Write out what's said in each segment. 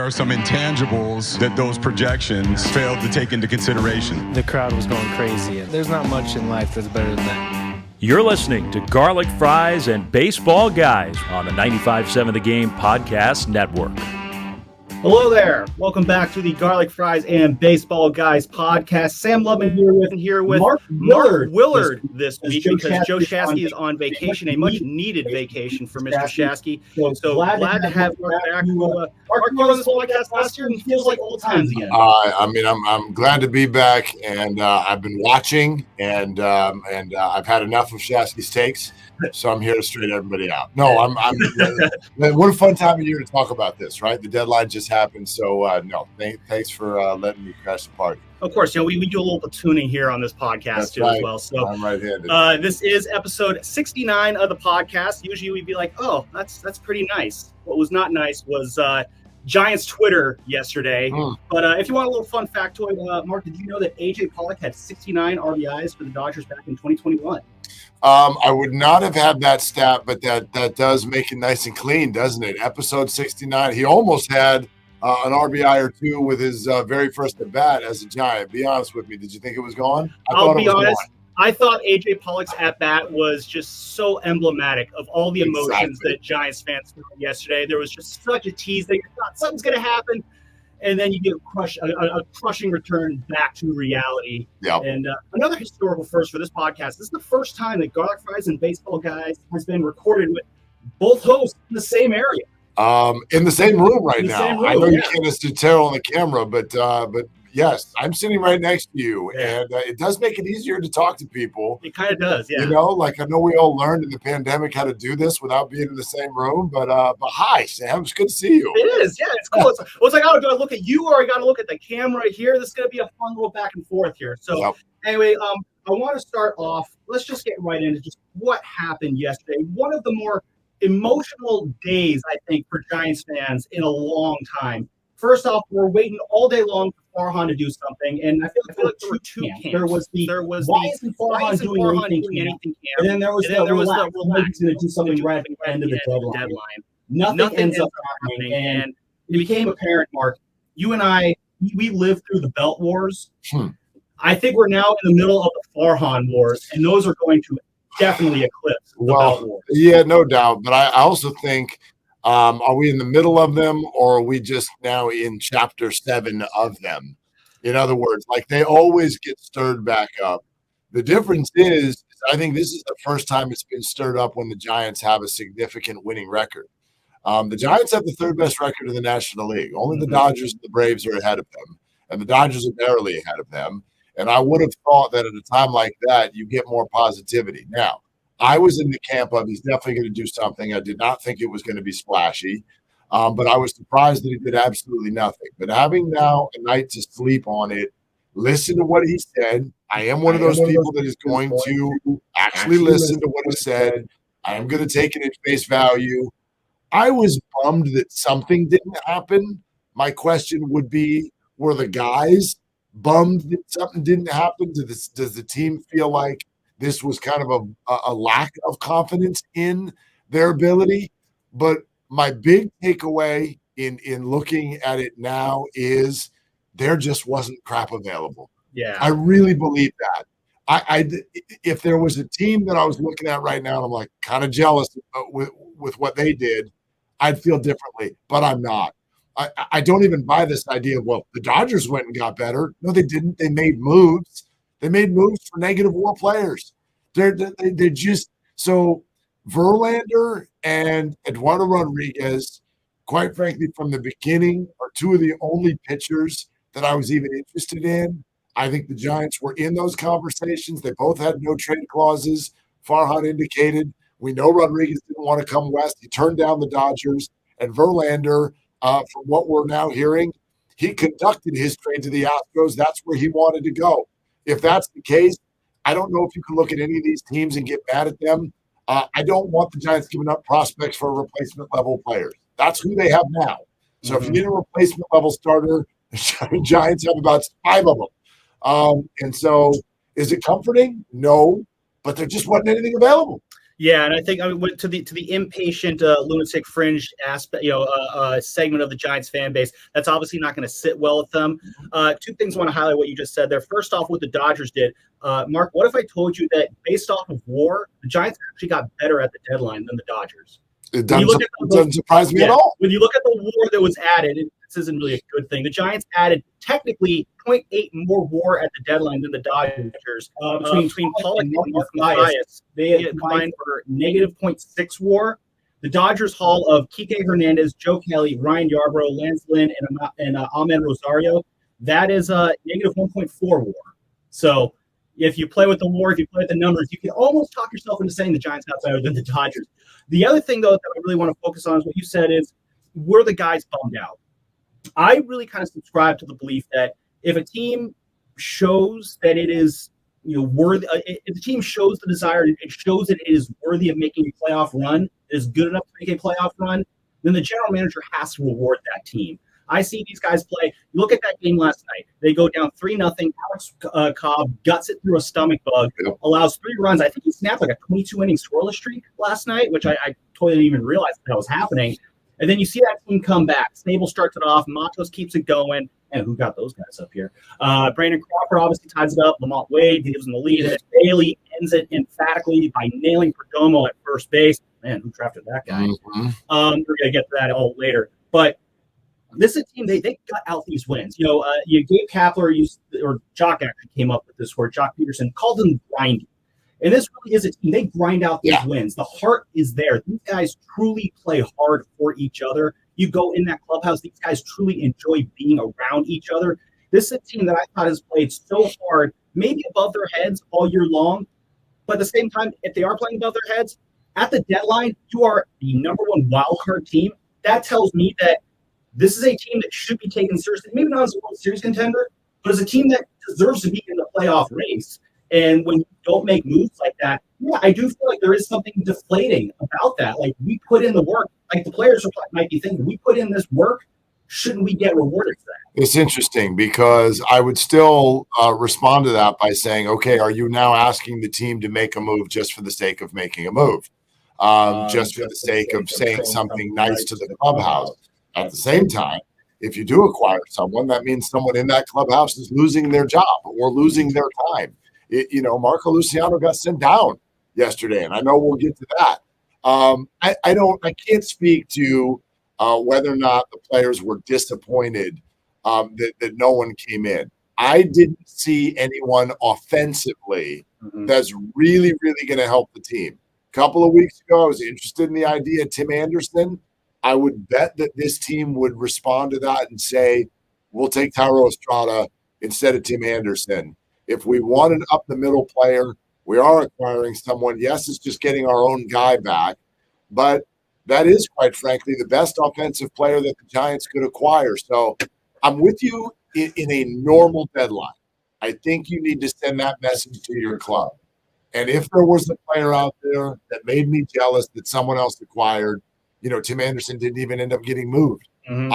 are some intangibles that those projections failed to take into consideration. The crowd was going crazy. There's not much in life that's better than that. You're listening to Garlic Fries and Baseball Guys on the 95.7 The Game Podcast Network. Hello there. Welcome back to the Garlic Fries and Baseball Guys podcast. Sam Lubman here with Mark Willard this week because Joe Shasky is on vacation, a much-needed vacation for Mr. Shasky. So glad to have Mark back. Mark, you were on this podcast last year and it feels like old times again. I'm glad to be back, and I've been watching, and I've had enough of Shasky's takes. So I'm here to straighten everybody out. No, what a fun time of year to talk about this, right? The deadline just happened, so thanks for letting me crash the party. Of course, we do a little platooning here on this podcast as well. So I'm right-handed. This is episode 69 of the podcast. Usually we'd be like, oh, that's pretty nice. What was not nice was Giants Twitter yesterday. But if you want a little fun factoid, Mark, did you know that A.J. Pollock had 69 RBIs for the Dodgers back in 2021? I would not have had that stat, but that does make it nice and clean, doesn't it? Episode 69. He almost had an RBI or two with his very first at bat as a Giant. Be honest with me. Did you think it was gone? I'll be honest. I thought A.J. Pollock's at bat was just so emblematic of all the emotions that Giants fans felt yesterday. There was just such a tease that you thought something's going to happen. And then you get a crushing return back to reality. Yep. And another historical first for this podcast. This is the first time that Garlic Fries and Baseball Guys has been recorded with both hosts in the same area. In the same room right now. I know you can't see Terrell on the camera, but yes, I'm sitting right next to you, and it does make it easier to talk to people. It kind of does, yeah. I know we all learned in the pandemic how to do this without being in the same room, but hi, Sam. It's good to see you. It is, yeah. It's cool. It's like, oh, do I look at you or I got to look at the camera here? This is going to be a fun little back and forth here. So anyway, I want to start off. Let's just get right into just what happened yesterday. One of the more emotional days, I think, for Giants fans in a long time. First off, we're waiting all day long for Farhan to do something, and I feel like there were two camps. There was why isn't Farhan doing anything camp? And then there was the relax. He's going to do something right at the end of the deadline. Nothing ends up happening, and it became apparent, Mark. You and I, we lived through the Belt Wars. I think we're now in the middle of the Farhan Wars, and those are going to definitely eclipse the Belt Wars. Yeah, no doubt. But I also think, are we in the middle of them, or are we just now in chapter 7 of them? In other words, like they always get stirred back up. The difference is I think this is the first time it's been stirred up when the Giants have a significant winning record. The Giants have the third best record in the National League. Only the Dodgers and the Braves are ahead of them, and the Dodgers are barely ahead of them. And I would have thought that at a time like that, you get more positivity. Now, I was in the camp of he's definitely going to do something. I did not think it was going to be splashy, but I was surprised that he did absolutely nothing. But having now a night to sleep on it, listen to what he said. I am one of those people that is going to actually listen to what he said. I am going to take it at face value. I was bummed that something didn't happen. My question would be, were the guys bummed that something didn't happen? Does the team feel like this was kind of a lack of confidence in their ability? But my big takeaway in looking at it now is there just wasn't crap available. Yeah, I really believe that. If there was a team that I was looking at right now, and I'm like kind of jealous with what they did, I'd feel differently, but I'm not. I don't even buy this idea of, well, the Dodgers went and got better. No, they didn't. They made moves. They made moves for negative WAR players. They're just – so Verlander and Eduardo Rodriguez, quite frankly, from the beginning, are two of the only pitchers that I was even interested in. I think the Giants were in those conversations. They both had no trade clauses. Farhan indicated. We know Rodriguez didn't want to come west. He turned down the Dodgers. And Verlander – from what we're now hearing, he conducted his trade to the Astros. That's where he wanted to go. If that's the case, I don't know if you can look at any of these teams and get mad at them. I don't want the Giants giving up prospects for replacement level players. That's who they have now. So if you need a replacement level starter, the Giants have about 5 of them. And so is it comforting? No, but there just wasn't anything available. Yeah, and I think to the impatient lunatic fringe aspect, segment of the Giants fan base, that's obviously not going to sit well with them. Two things I want to highlight what you just said there. First off, what the Dodgers did, Mark. What if I told you that based off of WAR, the Giants actually got better at the deadline than the Dodgers? It doesn't surprise me at all. When you look at the WAR that was added, this isn't really a good thing. The Giants added technically 0.8 more WAR at the deadline than the Dodgers. Between Pollock and Mark Mathias, they combined for negative 0.6 WAR. The Dodgers haul of Kike Hernandez, Joe Kelly, Ryan Yarbrough, Lance Lynn, and Ahmed Rosario, that is negative 1.4 WAR. So if you play with the WAR, if you play with the numbers, you can almost talk yourself into saying the Giants got better than the Dodgers. The other thing, though, that I really want to focus on is what you said is, were the guys bummed out? I really kind of subscribe to the belief that if a team shows that it is, worthy, if the team shows the desire, it shows that it is worthy of making a playoff run, is good enough to make a playoff run, then the general manager has to reward that team. I see these guys play. Look at that game last night. They go down 3-0. Alex Cobb guts it through a stomach bug, allows 3 runs. I think he snapped like a 22-inning scoreless streak last night, which I totally didn't even realize that was happening. And then you see that team come back. Snable starts it off. Matos keeps it going. And who got those guys up here? Brandon Crawford obviously ties it up. Lamont Wade gives him the lead. And Bailey ends it emphatically by nailing Perdomo at first base. Man, who drafted that guy? Mm-hmm. We're going to get to that all later. But this is a team, they got out these wins. You Gabe Kapler or Jock actually came up with this word. Jock Peterson called them grindy. And this really is a team. They grind out these wins. The heart is there. These guys truly play hard for each other. You go in that clubhouse, these guys truly enjoy being around each other. This is a team that I thought has played so hard, maybe above their heads all year long. But at the same time, if they are playing above their heads, at the deadline, you are the number one wild card team. That tells me that this is a team that should be taken seriously, maybe not as a World Series contender, but as a team that deserves to be in the playoff race. And when you don't make moves like that, I do feel like there is something deflating about that. Like, we put in the work. Like, the players might be thinking, we put in this work. Shouldn't we get rewarded for that? It's interesting because I would still respond to that by saying, okay, are you now asking the team to make a move just for the sake of making a move? Just for the sake of saying something nice to the clubhouse? At the same time, if you do acquire someone, that means someone in that clubhouse is losing their job or losing their time. Marco Luciano got sent down yesterday, and I know we'll get to that. I can't speak to whether or not the players were disappointed that no one came in. I didn't see anyone offensively that's really, really going to help the team. A couple of weeks ago, I was interested in the idea of Tim Anderson. I would bet that this team would respond to that and say, we'll take Thairo Estrada instead of Tim Anderson. If we want an up-the-middle player, we are acquiring someone. Yes, it's just getting our own guy back, but that is, quite frankly, the best offensive player that the Giants could acquire. So I'm with you in a normal deadline. I think you need to send that message to your club. And if there was a player out there that made me jealous that someone else acquired, Tim Anderson didn't even end up getting moved. Mm-hmm.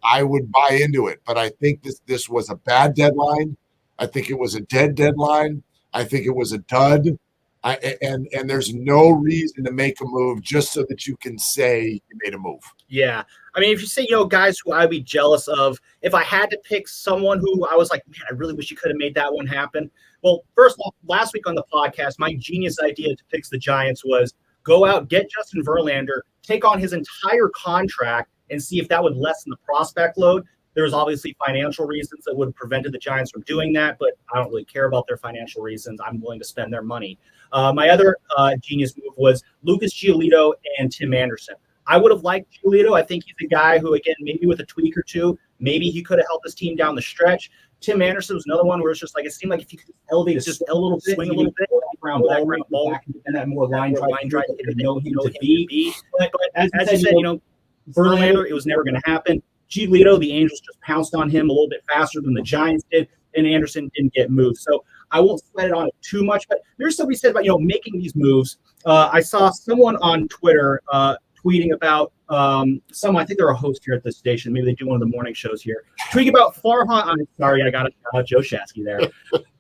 I would buy into it, but I think this was a bad deadline. I think it was a dead deadline. I think it was a dud. And there's no reason to make a move just so that you can say you made a move. Yeah. I mean, if you say, guys who I'd be jealous of, if I had to pick someone who I was like, man, I really wish you could have made that one happen. Well, first off, last week on the podcast, my genius idea to fix the Giants was go out, get Justin Verlander, take on his entire contract, and see if that would lessen the prospect load. There was obviously financial reasons that would have prevented the Giants from doing that, but I don't really care about their financial reasons. I'm willing to spend their money. My other genius move was Lucas Giolito and Tim Anderson. I would have liked Giolito. I think he's a guy who, again, maybe with a tweak or two, maybe he could have helped this team down the stretch. Tim Anderson was another one where it's just like, it seemed like if you could elevate it just a little bit, swing a little bit, ground ball, and that more line drive to know him to be. But as I said, Verlander, it was never going to happen. Giolito, the Angels just pounced on him a little bit faster than the Giants did, and Anderson didn't get moved. So I won't sweat it on it too much, but there's something said about, making these moves. I saw someone on Twitter tweeting about I think they're a host here at this station. Maybe they do one of the morning shows here. Tweeting about Farhan. I'm sorry, I got Joe Shasky there.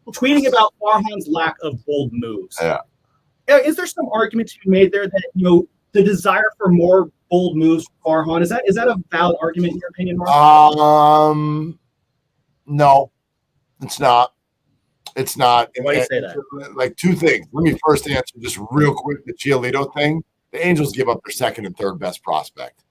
Tweeting about Farhan's lack of bold moves. Yeah. Is there some argument to be made there that the desire for more bold moves for Farhan, is that a valid argument in your opinion, Mark? No, it's not. It's not. Why do you say that? Like, two things. Let me first answer just real quick the Giolito thing. The Angels give up their second and third best prospect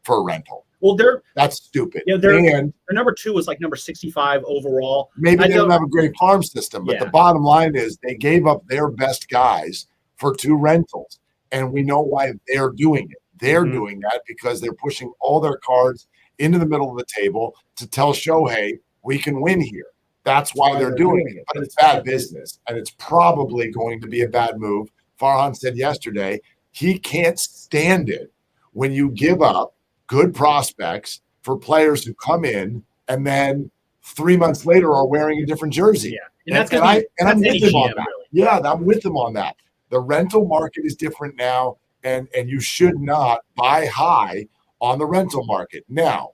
for a rental. Well, that's stupid. Their number 2 was like number 65 overall. Maybe they don't have a great farm system, but the bottom line is they gave up their best guys for 2 rentals, and we know why they're doing it. They're doing that because they're pushing all their cards into the middle of the table to tell Shohei we can win here. That's why they're doing it. But it's bad business, and it's probably going to be a bad move. Farhan said yesterday he can't stand it when you give up good prospects for players who come in and then 3 months later are wearing a different jersey. Yeah. I'm with him on that. Really. Yeah, I'm with him on that. The rental market is different now, and you should not buy high on the rental market. Now,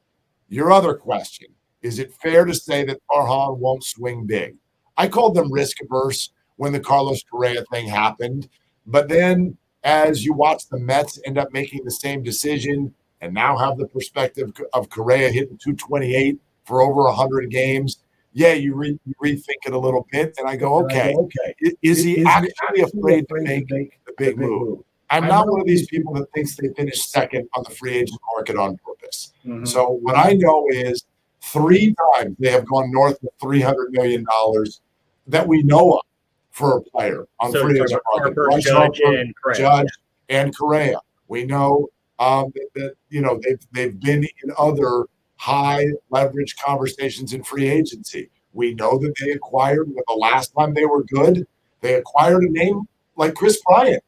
your other question, is it fair to say that Farhan won't swing big? I called them risk averse when the Carlos Correa thing happened, but then as you watch the Mets end up making the same decision and now have the perspective of Correa hitting 228 for over 100 games, you rethink it a little bit. And I go, okay, is he actually afraid to make the big move? I'm not one of these people that thinks they finished second on the free agent market on purpose. So what I know is 3 times they have gone north of $300 million that we know of for a player on the free agent market. Judge and Correa. We know that they've been in other high leverage conversations in free agency. We know that they acquired, the last time they were good, they acquired a name like Chris Bryant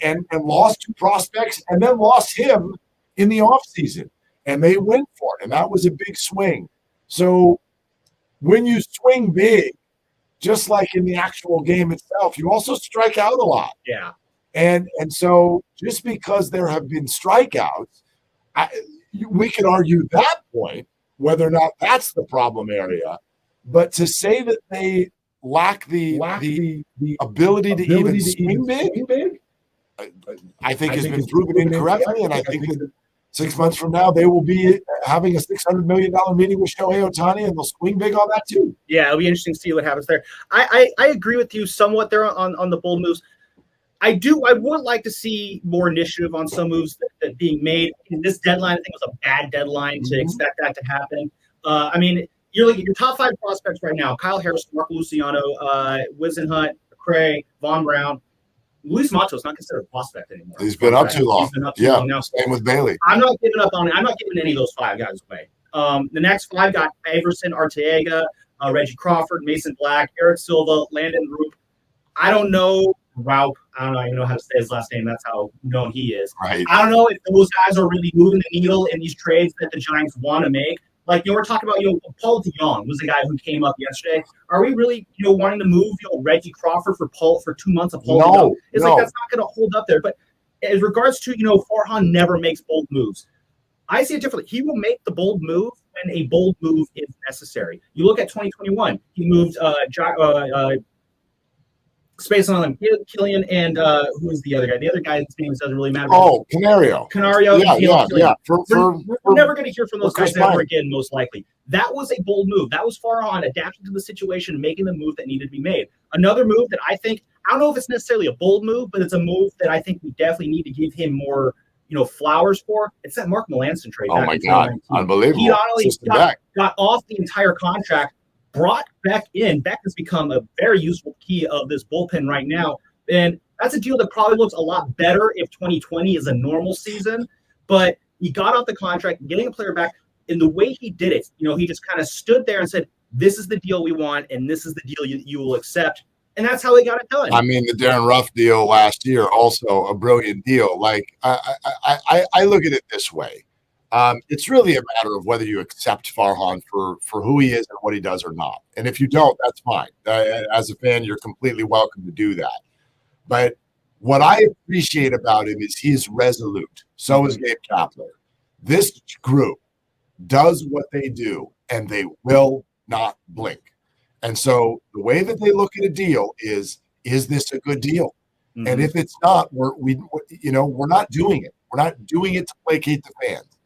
and lost 2 prospects and then lost him in the offseason. And they went for it, and that was a big swing. So when you swing big, just like in the actual game itself, you also strike out a lot. Yeah. And so just because there have been strikeouts, we could argue that point, whether or not that's the problem area. But to say that they lack the ability to even swing big, I think has been proven incorrectly. And I think that 6 months from now, they will be having a $600 million meeting with Shohei Ohtani, and they'll swing big on that too. Yeah, it'll be interesting to see what happens there. I agree with you somewhat there on the bold moves. I would like to see more initiative on some moves that being made. In this deadline, I think it was a bad deadline to expect that to happen. You're looking at your top 5 prospects right now: Kyle Harrison, Marco Luciano, Wizen Hunt, McCray, Von Brown. Luis Matos not considered a prospect anymore. He's been up too long. Now. Same with Bailey. I'm not giving up on it. I'm not giving any of those 5 guys away. The next 5 got Iverson, Arteaga, Reggie Crawford, Mason Black, Eric Silva, Landon Roop. I don't know Raup. I don't even know how to say his last name. That's how known he is. Right. I don't know if those guys are really moving the needle in these trades that the Giants want to make. Like, we're talking about, Paul DeJong was the guy who came up yesterday. Are we really, wanting to move, Reggie Crawford for 2 months of Paul DeJong? It's like, that's not going to hold up there. But as regards to, Farhan never makes bold moves. I see it differently. He will make the bold move when a bold move is necessary. You look at 2021. He moved space on them, Killian, and who is the other guy? The other guy's name doesn't really matter. Oh, Canario. Yeah. We're never going to hear from those guys ever again, most likely. That was a bold move. That was Farhan adapting to the situation and making the move that needed to be made. Another move that I don't know if it's necessarily a bold move, but it's a move that I think we definitely need to give him more, flowers for. It's that Mark Melanson trade. Oh, my God. Unbelievable. He not only got off the entire contract, brought Beck in. Beck has become a very useful key of this bullpen right now. And that's a deal that probably looks a lot better if 2020 is a normal season. But he got off the contract, getting a player back. In the way he did it, he just kind of stood there and said, this is the deal we want, and this is the deal you will accept. And that's how he got it done. I mean, the Darren Ruff deal last year, also a brilliant deal. Like, I look at it this way. It's really a matter of whether you accept Farhan for who he is and what he does or not. And if you don't, that's fine. As a fan, you're completely welcome to do that. But what I appreciate about him is he's resolute. So is Gabe Kapler. This group does what they do, and they will not blink. And so the way that they look at a deal is this a good deal? Mm-hmm. And if it's not, we're not doing it. We're not doing it to placate the fans.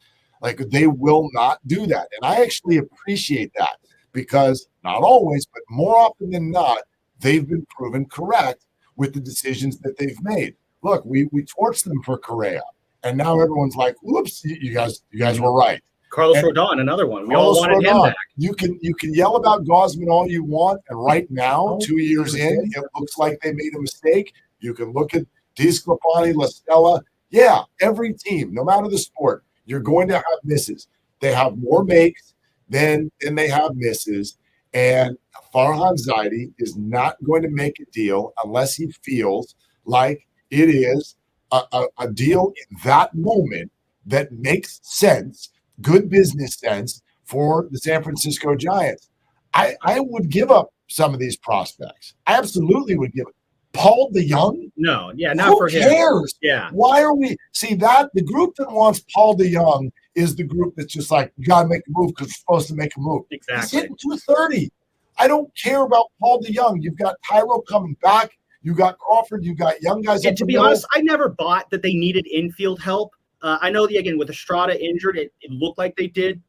Like, they will not do that. And I actually appreciate that, because not always, but more often than not, they've been proven correct with the decisions that they've made. Look, we torched them for Correa, and now everyone's like, "Whoops, you guys were right." Carlos Rodon, another one. We all wanted him back. You can yell about Gausman all you want, and right now, 2 years in, it looks like they made a mistake. You can look at DeSclafani, La Stella. Yeah, every team, no matter the sport, you're going to have misses. They have more makes than they have misses. And Farhan Zaidi is not going to make a deal unless he feels like it is a deal in that moment that makes sense, good business sense for the San Francisco Giants. I would give up some of these prospects. I absolutely would give it. Paul DeYoung? No, yeah, not for him. Who cares? Yeah. Why are we see that the group that wants Paul DeYoung is the group that's just like, you gotta make a move because we're supposed to make a move. Exactly. He's hitting 230. I don't care about Paul DeYoung. You've got Tyro coming back, you got Crawford, you got young guys. And to be honest, I never bought that they needed infield help. I know again with Estrada injured, it looked like they did.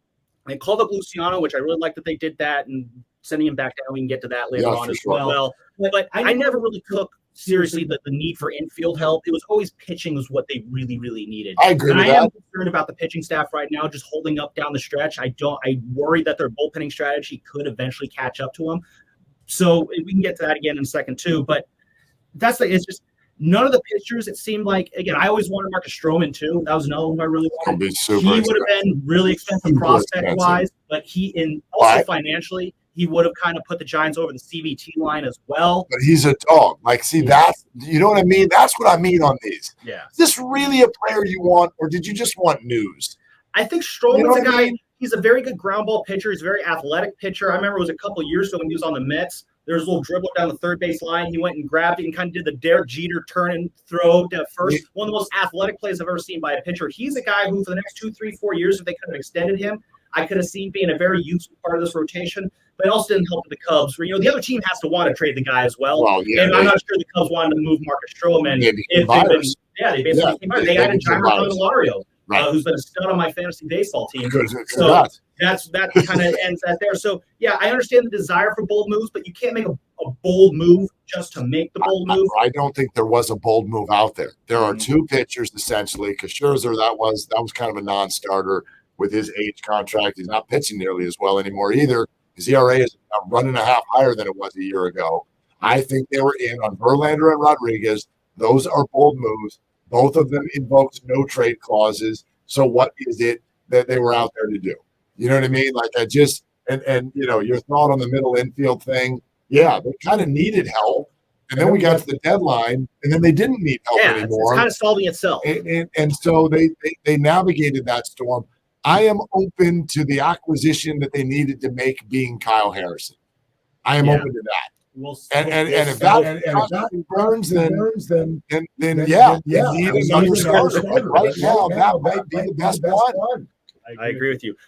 They called up Luciano, which I really like that they did that, and sending him back down. We can get to that later on as well. But I never really took seriously the need for infield help. It was always pitching was what they really, really needed. I agree with that. I am concerned about the pitching staff right now, just holding up down the stretch. I worry that their bullpenning strategy could eventually catch up to them. So we can get to that again in a second too. But it's just none of the pitchers, it seemed like, again, I always wanted Marcus Stroman too. That was another one I really wanted. He would have been really expensive prospect-wise, but also financially, he would have kind of put the Giants over the CBT line as well. But he's a dog. Like, see, that's, you know what I mean? That's what I mean on these. Yeah. Is this really a player you want, or did you just want news? I think Stroman's a guy, he's a very good ground ball pitcher. He's a very athletic pitcher. I remember it was a couple of years ago when he was on the Mets. There was a little dribble down the third base line. He went and grabbed it and kind of did the Derek Jeter turn and throw to first. One of the most athletic plays I've ever seen by a pitcher. He's a guy who, for the next 2, 3, 4 years, if they could have extended him, I could have seen being a very useful part of this rotation. But it also didn't help the Cubs. Where, the other team has to want to trade the guy as well. And I'm not sure the Cubs wanted to move Marcus Stroman. They basically came out. They added Jaime Candelario, who's been a stud on my fantasy baseball team. So that kind of ends that there. So, yeah, I understand the desire for bold moves, but you can't make a bold move just to make the bold move. I don't think there was a bold move out there. There are two pitchers, essentially. Because Scherzer, that was kind of a non-starter with his age contract. He's not pitching nearly as well anymore either. His ERA is a run and a half higher than it was a year ago. I think they were in on Verlander and Rodriguez. Those are bold moves. Both of them invoked no trade clauses. So what is it that they were out there to do? You know what I mean? Like, I just and your thought on the middle infield thing. Yeah, they kind of needed help. And then we got to the deadline, and then they didn't need help anymore. It's kind of solving itself. And so they navigated that storm. I am open to the acquisition that they needed to make being Kyle Harrison. I am open to that. And if that burns, then need another starter. Right now, that might be the best one. I agree with you.